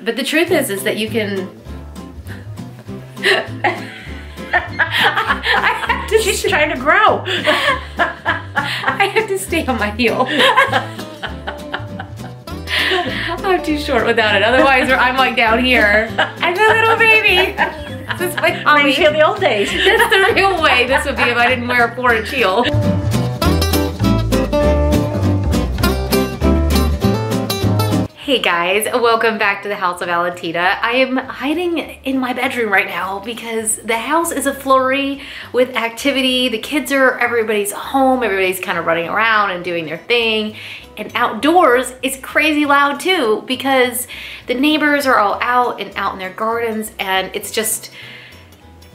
But the truth is that you can... She's trying to grow. I have to stay on my heel. I'm too short without it. Otherwise, I'm like down here. I'm a little baby. This is my mommy. Reminds me of the old days. That's the real way this would be if I didn't wear a 4-inch heel. Hey guys, welcome back to the House of Valentina. I am hiding in my bedroom right now because the house is a flurry with activity. The kids everybody's home, everybody's kind of running around and doing their thing. And outdoors is crazy loud too because the neighbors are all out in their gardens, and it's just,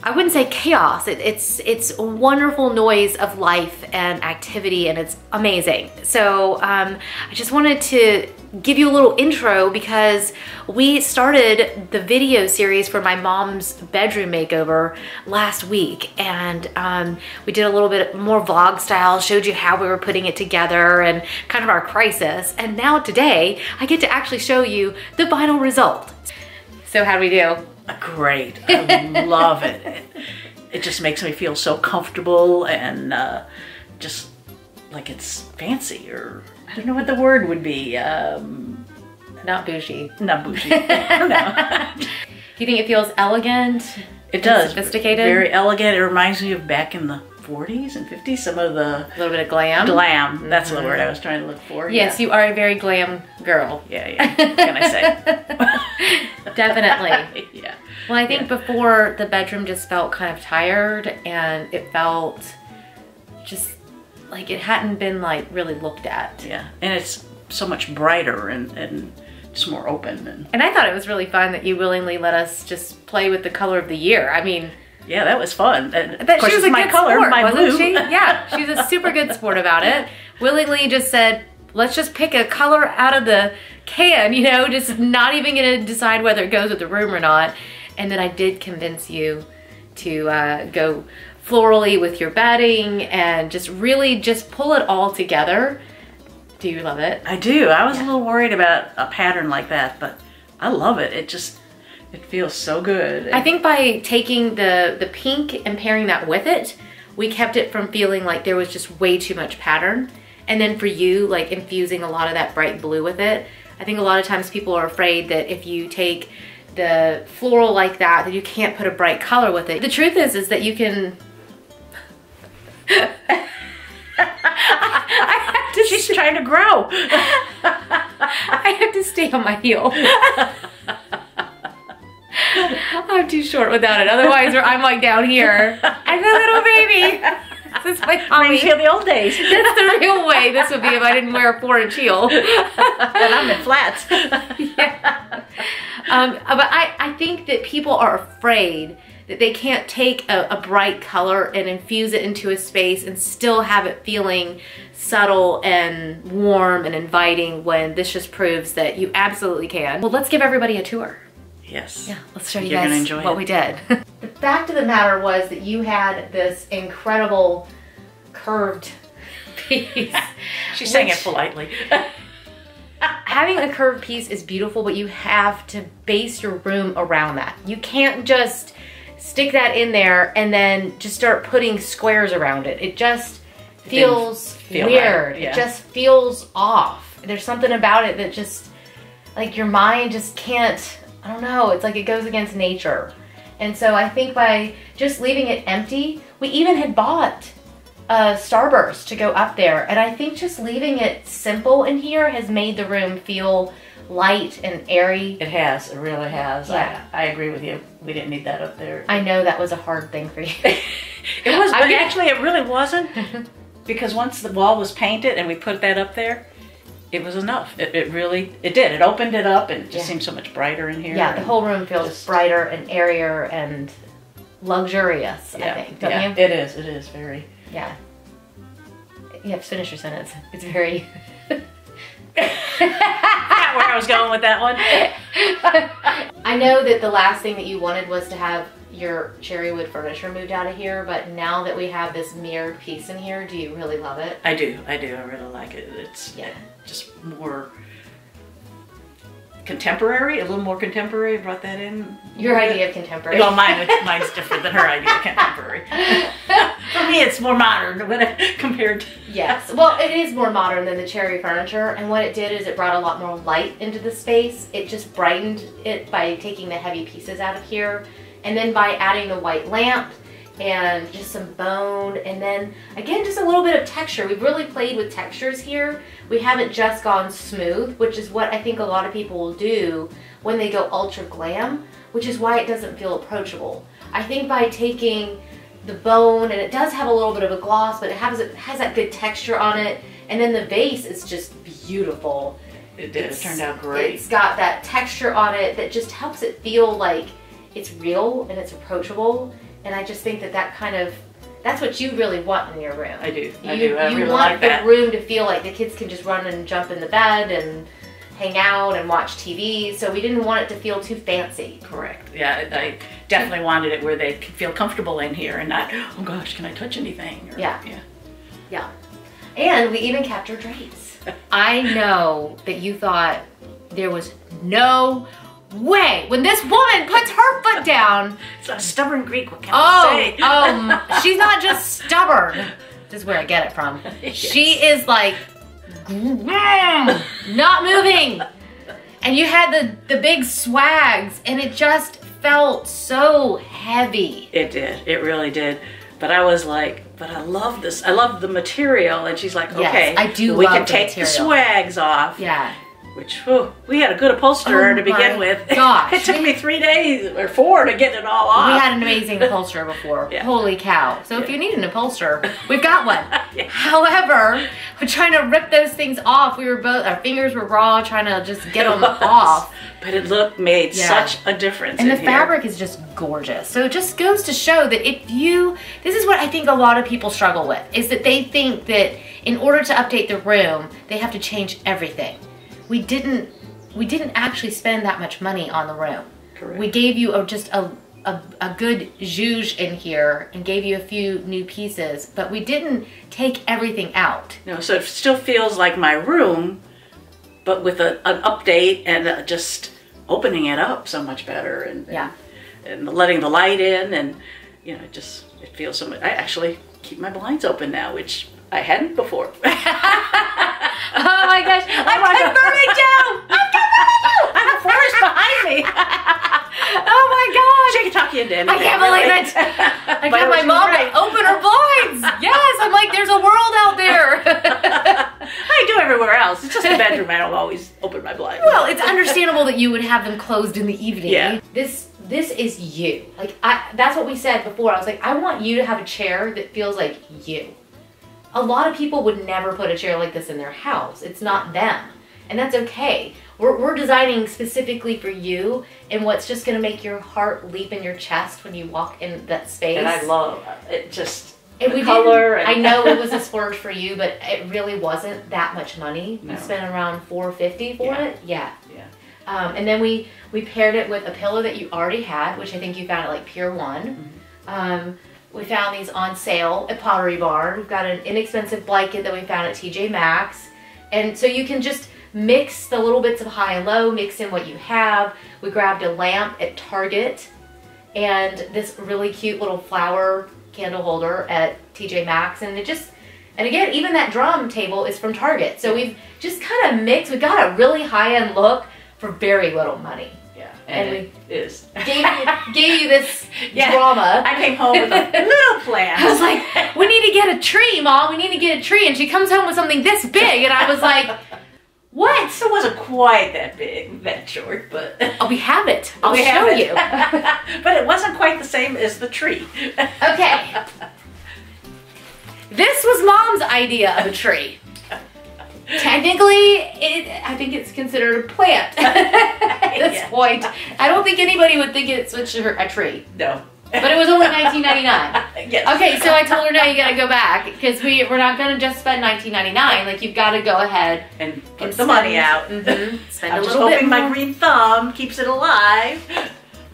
I wouldn't say chaos. It's a wonderful noise of life and activity, and it's amazing. So I just wanted to give you a little intro because we started the video series for my mom's bedroom makeover last week, and we did a little bit more vlog style, showed you how we were putting it together and kind of our crisis. And now today I get to actually show you the final result. So how'd we do? Great. I love it. It just makes me feel so comfortable and just like it's fancy, or I don't know what the word would be. Not bougie. Not bougie. No. Do you think it feels elegant? It does. Sophisticated? Very elegant. It reminds me of back in the 40s and 50s, some of the... A little bit of glam? Glam. That's the word I was trying to look for. Yes, yeah. You are a very glam girl. Yeah. What can I say? Definitely. Yeah. Well, I think before the bedroom just felt kind of tired, and it felt just like it hadn't been like really looked at. Yeah, and it's so much brighter and just more open. And I thought it was really fun that you willingly let us just play with the color of the year. I mean, yeah, that was fun. And of course, she was a my good color, sport, my wasn't blue. she? Yeah, she's a super good sport about it. Willingly just said, let's just pick a color out of the can, you know, just not even gonna decide whether it goes with the room or not. And then I did convince you to go florally with your bedding and just really just pull it all together. Do you love it? I do. I was a little worried about a pattern like that, but I love it. It feels so good. I think by taking the pink and pairing that with it, we kept it from feeling like there was just way too much pattern. And then for you, like infusing a lot of that bright blue with it. I think a lot of times people are afraid that if you take the floral like that you can't put a bright color with it. The truth is that you can... She's trying to grow. I have to stay on my heel. I'm too short without it. Otherwise, I'm like down here. I'm a little baby. This is my mommy. Reminds me of the old days. That's the real way this would be if I didn't wear a 4-inch heel. And I'm in flats. Yeah. But I think that people are afraid that they can't take a bright color and infuse it into a space and still have it feeling subtle and warm and inviting, when this just proves that you absolutely can. Well, let's give everybody a tour. Yes. Yeah, let's show you You're guys gonna enjoy what it. we did. The fact of the matter was that you had this incredible curved piece. She's saying it politely. Having a curved piece is beautiful, but you have to base your room around that. You can't just stick that in there and then just start putting squares around it. It just feels weird. Right. Yeah. It just feels off. There's something about it that just, like, your mind just can't, I don't know, it's like it goes against nature. And so I think by just leaving it empty, we even had bought a Starburst to go up there, and I think just leaving it simple in here has made the room feel light and airy. It has. It really has. Yeah. I agree with you. We didn't need that up there. I know that was a hard thing for you. It was, but actually it really wasn't, because once the wall was painted and we put that up there, it was enough. It really did. It opened it up, and it just seemed so much brighter in here. Yeah, the whole room feels brighter and airier and luxurious, I think, don't you? It is. It is very. Yeah. You have to finish your sentence. It's very... Not where I was going with that one. I know that the last thing that you wanted was to have your cherry wood furniture moved out of here, but now that we have this mirrored piece in here, do you really love it? I do. I really like it. It's just more contemporary, a little more contemporary. Brought that in. Your idea of contemporary. Well, mine's different than her idea of contemporary. For me, it's more modern compared to... Yes, well, it is more modern than the cherry furniture, and what it did is it brought a lot more light into the space. It just brightened it by taking the heavy pieces out of here, and then by adding the white lamp and just some bone, and then again just a little bit of texture. We've really played with textures here. We haven't just gone smooth, which is what I think a lot of people will do when they go ultra glam, which is why it doesn't feel approachable. I think by taking the bone, and it does have a little bit of a gloss, but it has that good texture on it, and then the vase is just beautiful. It did. It turned out great. It's got that texture on it that just helps it feel like it's real and it's approachable, and I just think that that's what you really want in your room. I do. I really want the room to feel like the kids can just run and jump in the bed and hang out and watch TV, so we didn't want it to feel too fancy. Correct. Yeah, I definitely wanted it where they could feel comfortable in here and not, oh gosh, can I touch anything? Or, yeah. And we even kept our drapes. I know that you thought there was no way when this woman puts her foot down. It's a stubborn Greek, what can I say? She's not just stubborn. This is where I get it from. Yes. She is like, not moving. And you had the big swags, and it just felt so heavy. It did. It really did. But I was like, but I love this. I love the material. And she's like, okay, yes, I do we love can take the swags off. Yeah. Which, whew, we had a good upholsterer to begin with. Gosh. It took me 3 days or 4 to get it all off. We had an amazing upholsterer before. Yeah. Holy cow. So if you need an upholsterer, we've got one. Yeah. However, we're trying to rip those things off. We were both, our fingers were raw trying to just get them off. But it made such a difference. And the fabric is just gorgeous. So it just goes to show that this is what I think a lot of people struggle with, is that they think that in order to update the room, they have to change everything. We didn't actually spend that much money on the room. Correct. We gave you just a good zhuzh in here and gave you a few new pieces, but we didn't take everything out. No, so it still feels like my room, but with an update and just opening it up so much better and letting the light in, and it feels so much. I actually keep my blinds open now, which I hadn't before. Oh my gosh, I'm confirming you! I'm confirming you! I have a forest behind me. Oh my gosh. She can talk you into anything. I can't believe it. I got my mom to open her blinds. Yes, I'm like, there's a world out there. I do everywhere else. It's just the bedroom. I don't always open my blinds. Well, it's understandable that you would have them closed in the evening. Yeah. This is you. Like, that's what we said before. I was like, I want you to have a chair that feels like you. A lot of people would never put a chair like this in their house. It's not them. And that's okay. We're designing specifically for you and what's just going to make your heart leap in your chest when you walk in that space. And I love it. Just and the color. I know it was a splurge for you, but it really wasn't that much money. No. We spent around $450 for it. Yeah. Yeah. And then we paired it with a pillow that you already had, which I think you found at like Pier 1. Mm-hmm. We found these on sale at Pottery Barn. We've got an inexpensive blanket that we found at TJ Maxx. And so you can just mix the little bits of high and low, mix in what you have. We grabbed a lamp at Target and this really cute little flower candle holder at TJ Maxx. And again, even that drum table is from Target. So we've just kind of mixed. We got a really high-end look for very little money. Yeah, and it is. Gave you this drama. I came home with a little plan. I was like, we need to get a tree, Mom. We need to get a tree. And she comes home with something this big. And I was like, what? It wasn't quite that big, that short, but... Oh, we have it. I'll show you. But it wasn't quite the same as the tree. Okay. This was Mom's idea of a tree. Technically, I think it's considered a plant at this point. I don't think anybody would think it's a tree. No. But it was only $19.99. Yes. Okay, so I told her, now you gotta go back, because we're not gonna just spend $19.99. Like, you've gotta go ahead and put the money out. Spend I'm a just little bit hoping more. my green thumb keeps it alive.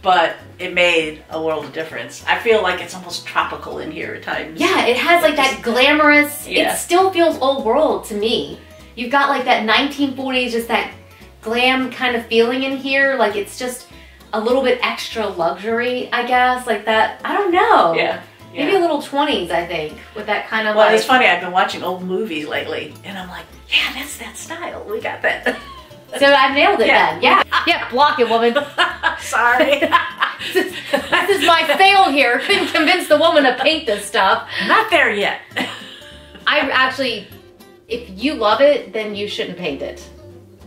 But it made a world of difference. I feel like it's almost tropical in here at times. Yeah, it has like that glamorous, it still feels old world to me. You've got like that 1940s, just that glam kind of feeling in here. Like it's just a little bit extra luxury, I guess, like that. I don't know. Yeah. Maybe a little 20s, I think, with that kind of Well, like... it's funny, I've been watching old movies lately, and I'm like, yeah, that's that style. We got that. So I nailed it then. Yeah. Yeah, block it, woman. Sorry. This is my fail here. Couldn't convince the woman to paint this stuff. Not there yet. I actually, if you love it, then you shouldn't paint it.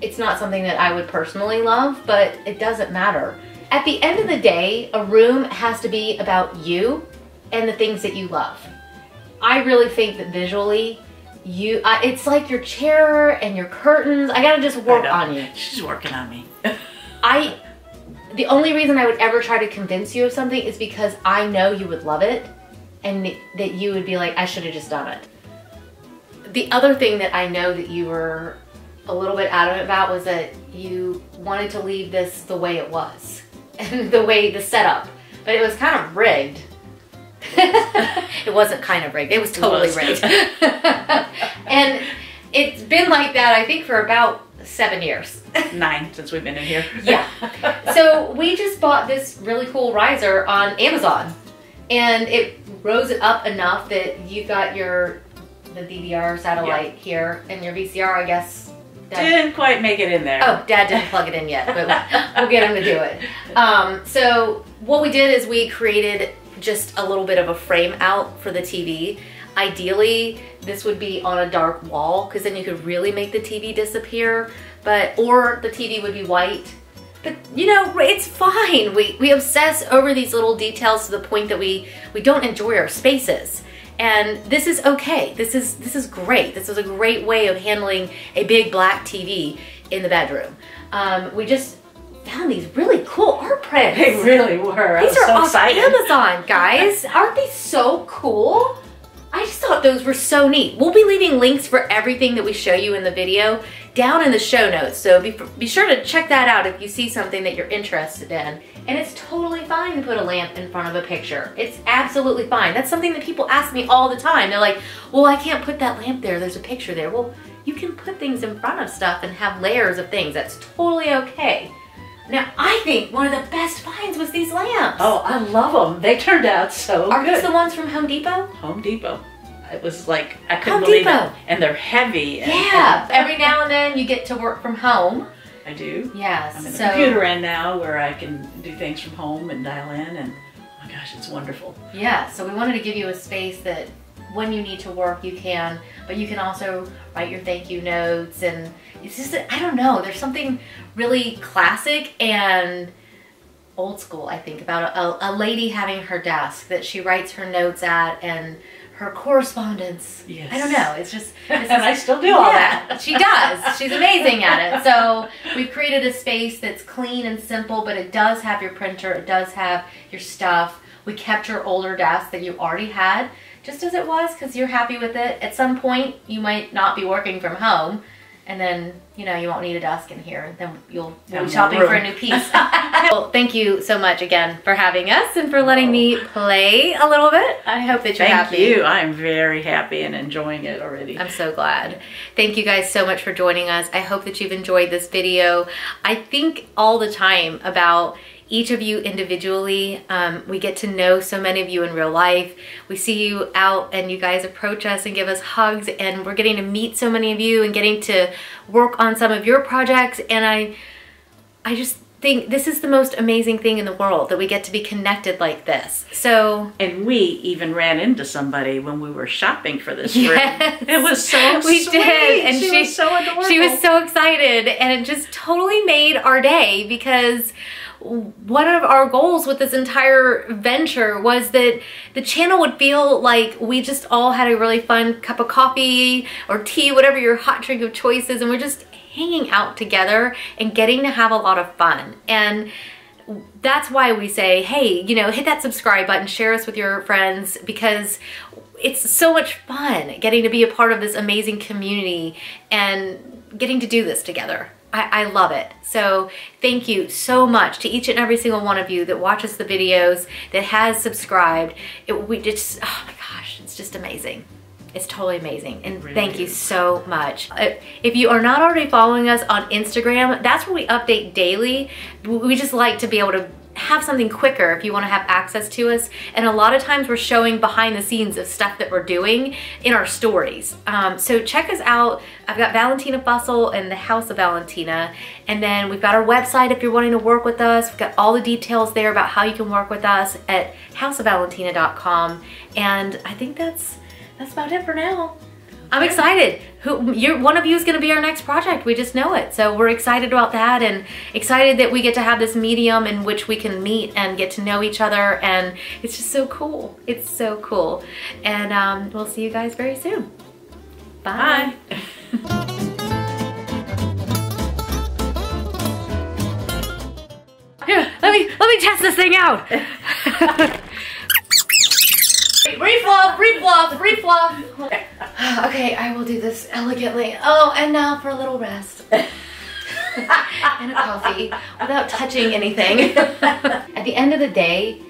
It's not something that I would personally love, but it doesn't matter. At the end of the day, a room has to be about you and the things that you love. I really think that visually, it's like your chair and your curtains. I gotta just work on you. She's working on me. The only reason I would ever try to convince you of something is because I know you would love it and that you would be like, I should have just done it. The other thing that I know that you were a little bit adamant about was that you wanted to leave this the way it was and the setup, but it was kind of rigged. It wasn't kind of rigged. It was totally rigged. And it's been like that, I think, for about 7 years. 9 since we've been in here. Yeah. So we just bought this really cool riser on Amazon, and it rose it up enough that you've got the DVR satellite here, and your VCR, I guess. Didn't quite make it in there. Oh, Dad didn't plug it in yet, but we'll get him to do it. So what we did is we created just a little bit of a frame out for the TV. Ideally, this would be on a dark wall because then you could really make the TV disappear, or the TV would be white. But you know, it's fine. We obsess over these little details to the point that we don't enjoy our spaces. And this is okay. This is great. This is a great way of handling a big black TV in the bedroom. We just found these really cool art prints. They really were. These are so off excited. Amazon, guys. Aren't they so cool? I just thought those were so neat. We'll be leaving links for everything that we show you in the video down in the show notes. So be sure to check that out if you see something that you're interested in. And it's totally fine to put a lamp in front of a picture. It's absolutely fine. That's something that people ask me all the time. They're like, well, I can't put that lamp there. There's a picture there. Well, you can put things in front of stuff and have layers of things. That's totally okay. Now, I think one of the best finds was these lamps. Oh, I love them. They turned out so good. Are these the ones from Home Depot? Home Depot. It was like, I couldn't Home believe Depot. it. And they're heavy. Yeah. Every now and then you get to work from home. I do. Yes. I'm in the computer end now where I can do things from home and dial in, and oh my gosh, it's wonderful. Yeah, so we wanted to give you a space that when you need to work, you can, but you can also write your thank you notes, and it's just, I don't know, there's something really classic and old school, I think, about a lady having her desk that she writes her notes at and her correspondence. Yes. I don't know, it's just... And I still do all that. She does. She's amazing at it. So we've created a space that's clean and simple, but it does have your printer, it does have your stuff. We kept your older desk that you already had just as it was because you're happy with it. At some point, you might not be working from home, and then, you know, you won't need a desk in here. Then we'll be shopping for a new piece. Well, thank you so much again for having us and for letting me play a little bit. I hope that you're happy. Thank you. I'm very happy and enjoying it already. I'm so glad. Thank you guys so much for joining us. I hope that you've enjoyed this video. I think all the time about each of you individually. We get to know so many of you in real life. We see you out and you guys approach us and give us hugs, and we're getting to meet so many of you and getting to work on some of your projects. And I just think this is the most amazing thing in the world, that we get to be connected like this. So, and we even ran into somebody when we were shopping for this yes, room. It was so we sweet. did, and she was so adorable. She was so excited, and it just totally made our day, because one of our goals with this entire venture was that the channel would feel like we just all had a really fun cup of coffee or tea, whatever your hot drink of choice is, and we're just hanging out together and getting to have a lot of fun. And that's why we say, hey, you know, hit that subscribe button, share us with your friends, because it's so much fun getting to be a part of this amazing community and getting to do this together. I love it. So thank you so much to each and every single one of you that watches the videos, that has subscribed. Oh my gosh, it's just amazing. It's totally amazing. And Really thank you is. so much. If you are not already following us on Instagram, that's where we update daily. We just like to be able to have something quicker if you want to have access to us. And a lot of times we're showing behind the scenes of stuff that we're doing in our stories. So check us out. I've got Valentina Fussell and the House of Valentina. And then we've got our website if you're wanting to work with us. We've got all the details there about how you can work with us at houseofvalentina.com. And I think that's about it for now. I'm excited. One of you is going to be our next project. We just know it. So we're excited about that and excited that we get to have this medium in which we can meet and get to know each other. And it's just so cool. It's so cool. And we'll see you guys very soon. Bye. Here, let me test this thing out. Refluff, refluff, refluff. Okay, I will do this elegantly. Oh, and now for a little rest. And a coffee without touching anything. At the end of the day,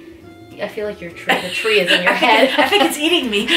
I feel like the tree is in your head. I think it's eating me.